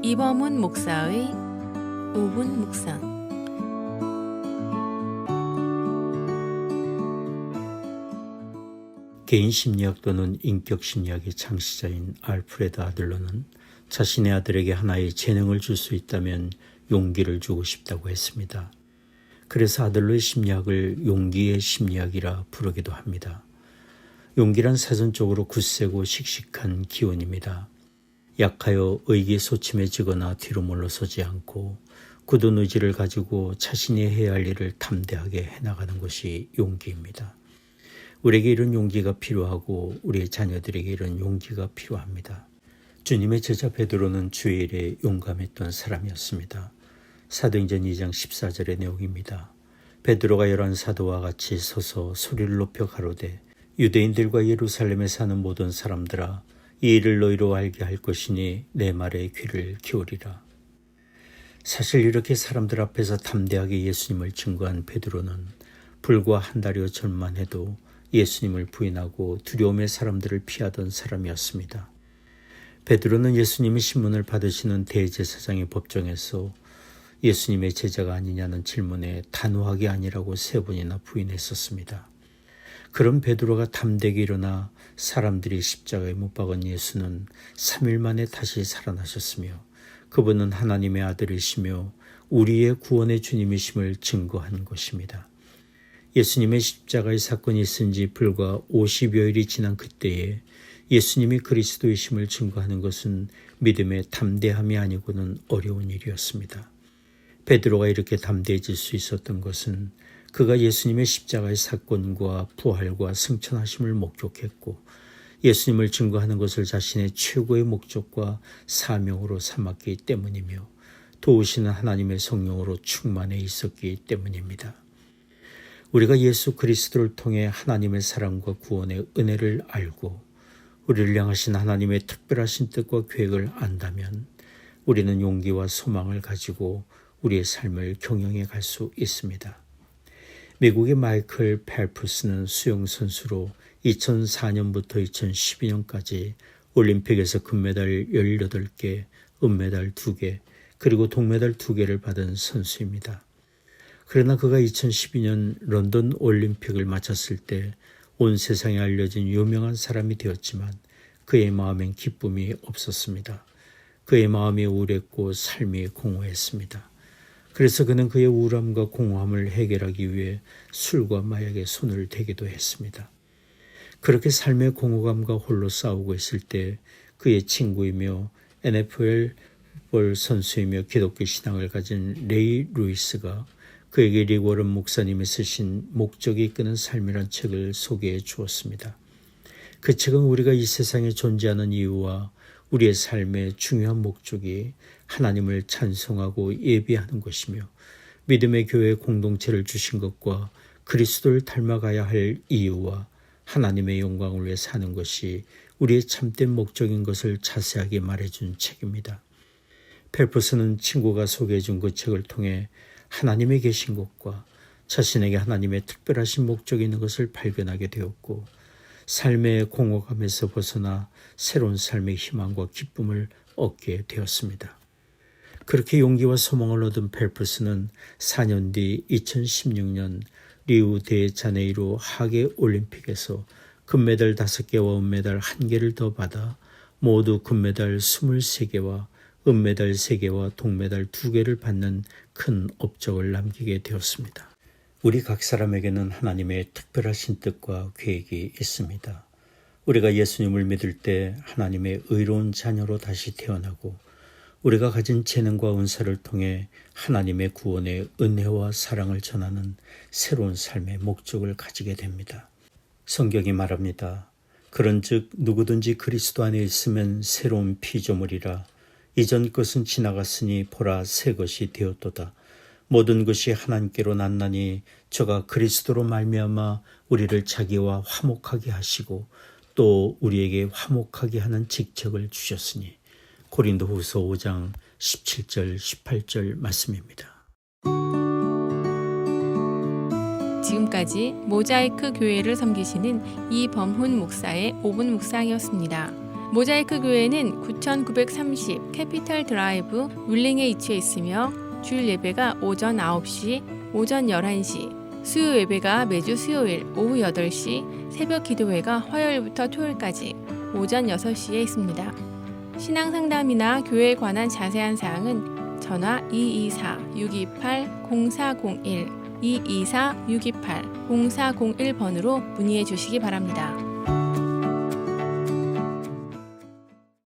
이범훈 목사의 5분 묵상. 개인 심리학 또는 인격 심리학의 창시자인 알프레드 아들러는 자신의 아들에게 하나의 재능을 줄 수 있다면 용기를 주고 싶다고 했습니다. 그래서 아들러의 심리학을 용기의 심리학이라 부르기도 합니다. 용기란 사전적으로 굳세고 씩씩한 기운입니다. 약하여 의기소침해지거나 뒤로 물러서지 않고 굳은 의지를 가지고 자신이 해야 할 일을 담대하게 해나가는 것이 용기입니다. 우리에게 이런 용기가 필요하고 우리의 자녀들에게 이런 용기가 필요합니다. 주님의 제자 베드로는 주의 일에 용감했던 사람이었습니다. 사도행전 2장 14절의 내용입니다. 베드로가 11사도와 같이 서서 소리를 높여 가로되 유대인들과 예루살렘에 사는 모든 사람들아 이 일을 너희로 알게 할 것이니 내 말에 귀를 기울이라. 사실 이렇게 사람들 앞에서 담대하게 예수님을 증거한 베드로는 불과 한 달여 전만 해도 예수님을 부인하고 두려움의 사람들을 피하던 사람이었습니다. 베드로는 예수님의 신문을 받으시는 대제사장의 법정에서 예수님의 제자가 아니냐는 질문에 단호하게 아니라고 3번이나 부인했었습니다. 그런 베드로가 담대게 일어나 사람들이 십자가에 못 박은 예수는 3일 만에 다시 살아나셨으며 그분은 하나님의 아들이시며 우리의 구원의 주님이심을 증거한 것입니다. 예수님의 십자가의 사건이 있은 지 불과 50여일이 지난 그때에 예수님이 그리스도이심을 증거하는 것은 믿음의 담대함이 아니고는 어려운 일이었습니다. 베드로가 이렇게 담대해질 수 있었던 것은 그가 예수님의 십자가의 사건과 부활과 승천하심을 목격했고 예수님을 증거하는 것을 자신의 최고의 목적과 사명으로 삼았기 때문이며 도우시는 하나님의 성령으로 충만해 있었기 때문입니다. 우리가 예수 그리스도를 통해 하나님의 사랑과 구원의 은혜를 알고 우리를 향하신 하나님의 특별하신 뜻과 계획을 안다면 우리는 용기와 소망을 가지고 우리의 삶을 경영해 갈 수 있습니다. 미국의 마이클 펠프스는 수영선수로 2004년부터 2012년까지 올림픽에서 금메달 18개, 은메달 2개, 그리고 동메달 2개를 받은 선수입니다. 그러나 그가 2012년 런던 올림픽을 마쳤을 때 온 세상에 알려진 유명한 사람이 되었지만 그의 마음엔 기쁨이 없었습니다. 그의 마음이 우울했고 삶이 공허했습니다. 그래서 그는 그의 우울함과 공허함을 해결하기 위해 술과 마약에 손을 대기도 했습니다. 그렇게 삶의 공허감과 홀로 싸우고 있을 때 그의 친구이며 NFL 볼 선수이며 기독교 신앙을 가진 레이 루이스가 그에게 릭 워런 목사님이 쓰신 목적이 이끄는 삶이란 책을 소개해 주었습니다. 그 책은 우리가 이 세상에 존재하는 이유와 우리의 삶의 중요한 목적이 하나님을 찬송하고 예배하는 것이며 믿음의 교회 공동체를 주신 것과 그리스도를 닮아가야 할 이유와 하나님의 영광을 위해 사는 것이 우리의 참된 목적인 것을 자세하게 말해준 책입니다. 펠프스는 친구가 소개해준 그 책을 통해 하나님의 계신 것과 자신에게 하나님의 특별하신 목적이 있는 것을 발견하게 되었고 삶의 공허감에서 벗어나 새로운 삶의 희망과 기쁨을 얻게 되었습니다. 그렇게 용기와 소망을 얻은 펠프스는 4년 뒤 2016년 리우 데 자네이루 하계 올림픽에서 금메달 5개와 은메달 1개를 더 받아 모두 금메달 23개와 은메달 3개와 동메달 2개를 받는 큰 업적을 남기게 되었습니다. 우리 각 사람에게는 하나님의 특별하신 뜻과 계획이 있습니다. 우리가 예수님을 믿을 때 하나님의 의로운 자녀로 다시 태어나고 우리가 가진 재능과 은사를 통해 하나님의 구원의 은혜와 사랑을 전하는 새로운 삶의 목적을 가지게 됩니다. 성경이 말합니다. 그런즉 누구든지 그리스도 안에 있으면 새로운 피조물이라 이전 것은 지나갔으니 보라 새 것이 되었도다. 모든 것이 하나님께로 났나니 저가 그리스도로 말미암아 우리를 자기와 화목하게 하시고 또 우리에게 화목하게 하는 직책을 주셨으니 고린도후서 5장 17절 18절 말씀입니다. 지금까지 모자이크 교회를 섬기시는 이범훈 목사의 5분 묵상이었습니다. 모자이크 교회는 9930 캐피털 드라이브 윌링에 위치해 있으며 주일 예배가 오전 9시, 오전 11시, 수요 예배가 매주 수요일 오후 8시, 새벽 기도회가 화요일부터 토요일까지 오전 6시에 있습니다. 신앙 상담이나 교회에 관한 자세한 사항은 전화 224-628-0401, 224-628-0401번으로 문의해 주시기 바랍니다.